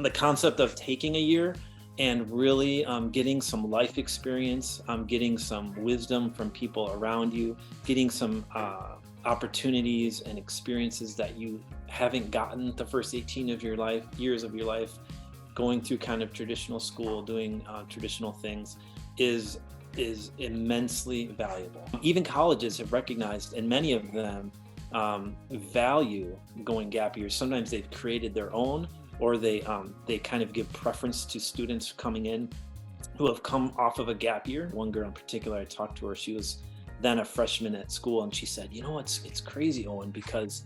the concept of taking a year and really getting some life experience, getting some wisdom from people around you, getting some opportunities and experiences that you haven't gotten the first 18 of your life, years of your life, going through kind of traditional school, doing traditional things is immensely valuable. Even colleges have recognized, and many of them value going gap years. Sometimes they've created their own, or they kind of give preference to students coming in who have come off of a gap year. One girl in particular, I talked to her, she was then a freshman at school, and she said, you know, it's crazy, Owen, because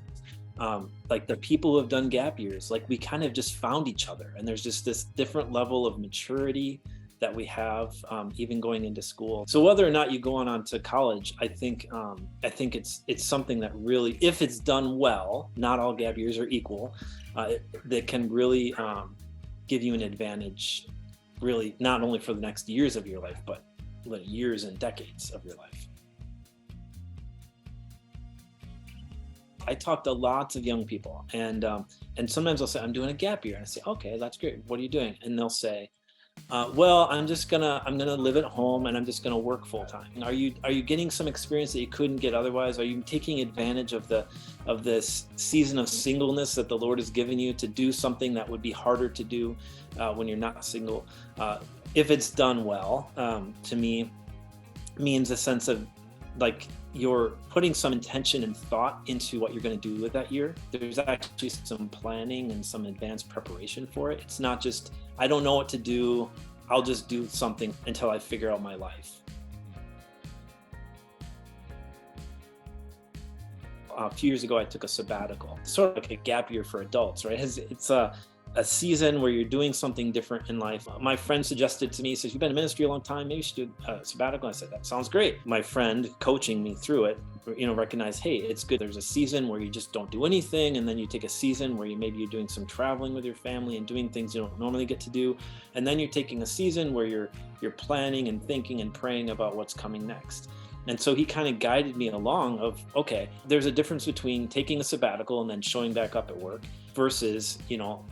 like the people who have done gap years, like we kind of just found each other, and there's just this different level of maturity that we have even going into school. So whether or not you go on to college, I think it's something that really, if it's done well, not all gap years are equal, that can really give you an advantage, really, not only for the next years of your life, but years and decades of your life. I talk to lots of young people, and sometimes they'll say, I'm doing a gap year. And I say, okay, that's great. What are you doing? And they'll say, well, I'm gonna live at home, and I'm just gonna work full time. Are you getting some experience that you couldn't get otherwise? Are you taking advantage of this season of singleness that the Lord has given you to do something that would be harder to do when you're not single? If it's done well, to me, means a sense of like you're putting some intention and thought into what you're going to do with that year. There's actually some planning and some advanced preparation for it. It's not just, I don't know what to do, I'll just do something until I figure out my life. A few years ago, I took a sabbatical, sort of like a gap year for adults, right? It's a season where you're doing something different in life. My friend suggested to me, he says, you've been in ministry a long time, maybe you should do a sabbatical. I said, that sounds great. My friend coaching me through it, recognized, hey, it's good. There's a season where you just don't do anything. And then you take a season where you're doing some traveling with your family and doing things you don't normally get to do. And then you're taking a season where you're planning and thinking and praying about what's coming next. And so he kind of guided me along of, okay, there's a difference between taking a sabbatical and then showing back up at work versus,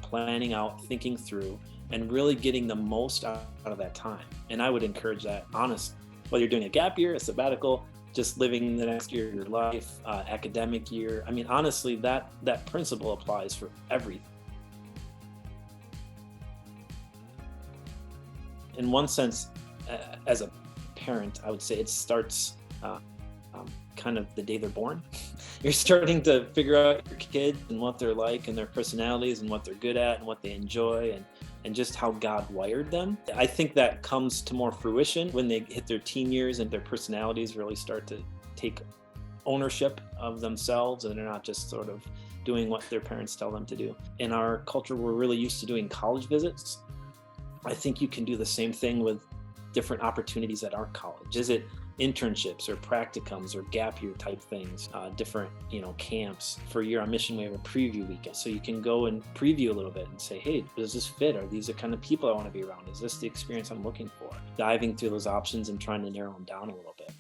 planning out, thinking through, and really getting the most out of that time. And I would encourage that, honestly, whether you're doing a gap year, a sabbatical, just living the next year of your life, academic year. I mean, honestly, that principle applies for everything. In one sense, as a parent, I would say it starts kind of the day they're born. You're starting to figure out your kids and what they're like and their personalities and what they're good at and what they enjoy and just how God wired them. I think that comes to more fruition when they hit their teen years and their personalities really start to take ownership of themselves, and they're not just sort of doing what their parents tell them to do. In our culture, we're really used to doing college visits. I think you can do the same thing with different opportunities at our college. Is it internships or practicums or gap year type things, different camps? For a year on mission, we have a preview weekend, so you can go and preview a little bit and say, hey, does this fit? Are these the kind of people I want to be around? Is this the experience I'm looking for? Diving through those options and trying to narrow them down a little bit.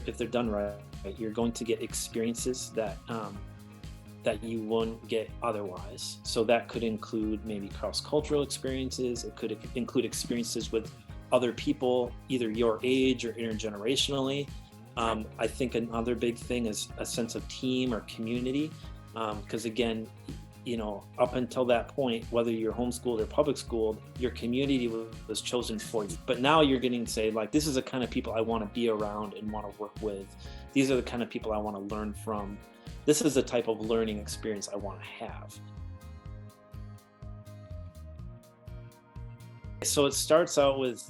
If they're done right, you're going to get experiences that you won't get otherwise. So that could include maybe cross-cultural experiences. It could include experiences with other people, either your age or intergenerationally. I think another big thing is a sense of team or community. Because again, up until that point, whether you're homeschooled or public schooled, your community was chosen for you. But now you're getting to say, like, this is the kind of people I want to be around and want to work with. These are the kind of people I want to learn from. This is the type of learning experience I want to have. So it starts out with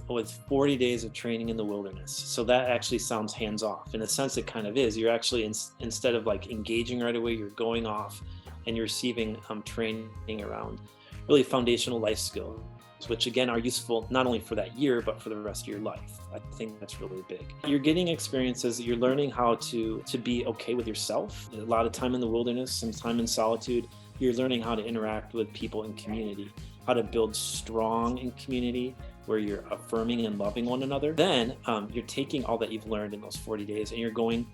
40 days of training in the wilderness. So that actually sounds hands off. In a sense, it kind of is. You're actually, instead of like engaging right away, you're going off and you're receiving training around really foundational life skills, which again are useful not only for that year, but for the rest of your life. I think that's really big. You're getting experiences, you're learning how to be okay with yourself. A lot of time in the wilderness, some time in solitude. You're learning how to interact with people in community, how to build strong in community where you're affirming and loving one another. Then you're taking all that you've learned in those 40 days and you're going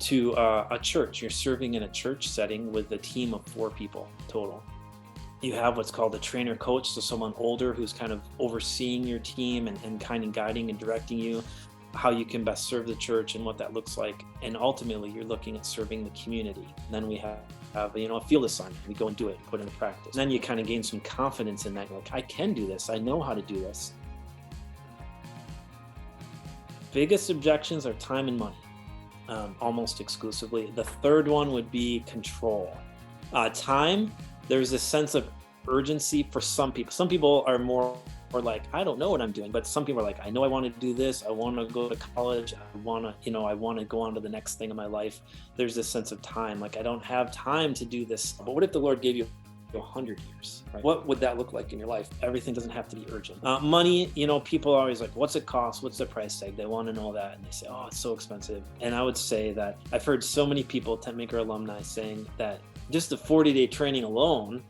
to a church. You're serving in a church setting with a team of 4 people total. You have what's called a trainer coach, so someone older who's kind of overseeing your team and kind of guiding and directing you how you can best serve the church and what that looks like. And ultimately, you're looking at serving the community. And then we have a field assignment. We go and do it, put it into practice. And then you kind of gain some confidence in that. You're like, I can do this. I know how to do this. Biggest objections are time and money, almost exclusively. The third one would be control. Time, there's a sense of urgency for some people. Some people are more like, I don't know what I'm doing, but some people are like, I know I want to do this. I want to go to college. I want to go on to the next thing in my life. There's this sense of time. Like, I don't have time to do this. But what if the Lord gave you 100 years, right? What would that look like in your life? Everything doesn't have to be urgent. Money, people are always like, what's it cost? What's the price tag? They want to know that. And they say, oh, it's so expensive. And I would say that I've heard so many people, TENTMAKER alumni, saying that just the 40-day training alone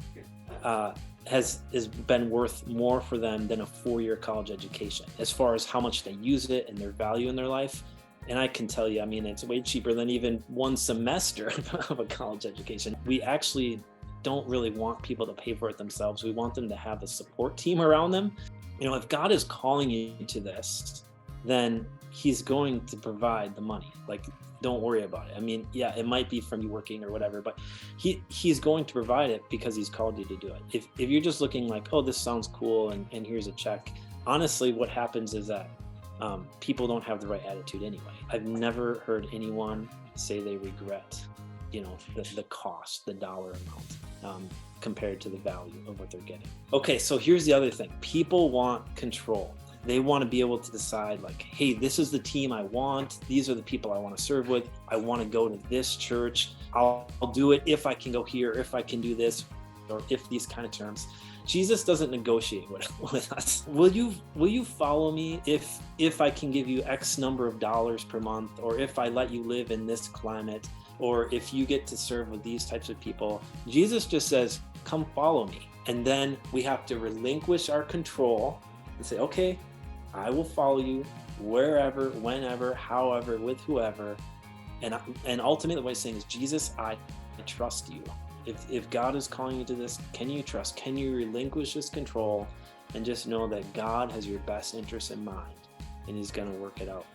has been worth more for them than a 4-year college education, as far as how much they use it and their value in their life. And I can tell you, it's way cheaper than even 1 semester of a college education. We actually don't really want people to pay for it themselves. We want them to have a support team around them. If God is calling you to this, then he's going to provide the money. Like, don't worry about it. Yeah, it might be from you working or whatever, but he's going to provide it because he's called you to do it. If you're just looking like, oh, this sounds cool and here's a check, honestly, what happens is that people don't have the right attitude anyway. I've never heard anyone say they regret the cost, the dollar amount, compared to the value of what they're getting. Okay, so here's the other thing. People want control. They want to be able to decide, like, hey, this is the team I want. These are the people I want to serve with. I want to go to this church. I'll do it if I can go here, if I can do this, or if these kind of terms. Jesus doesn't negotiate with us. Will you follow me if I can give you X number of dollars per month, or if I let you live in this climate, or if you get to serve with these types of people? Jesus just says, come follow me. And then we have to relinquish our control and say, okay, I will follow you wherever, whenever, however, with whoever. And ultimately what he's saying is, Jesus, I trust you. If God is calling you to this, can you trust? Can you relinquish this control and just know that God has your best interests in mind and he's going to work it out?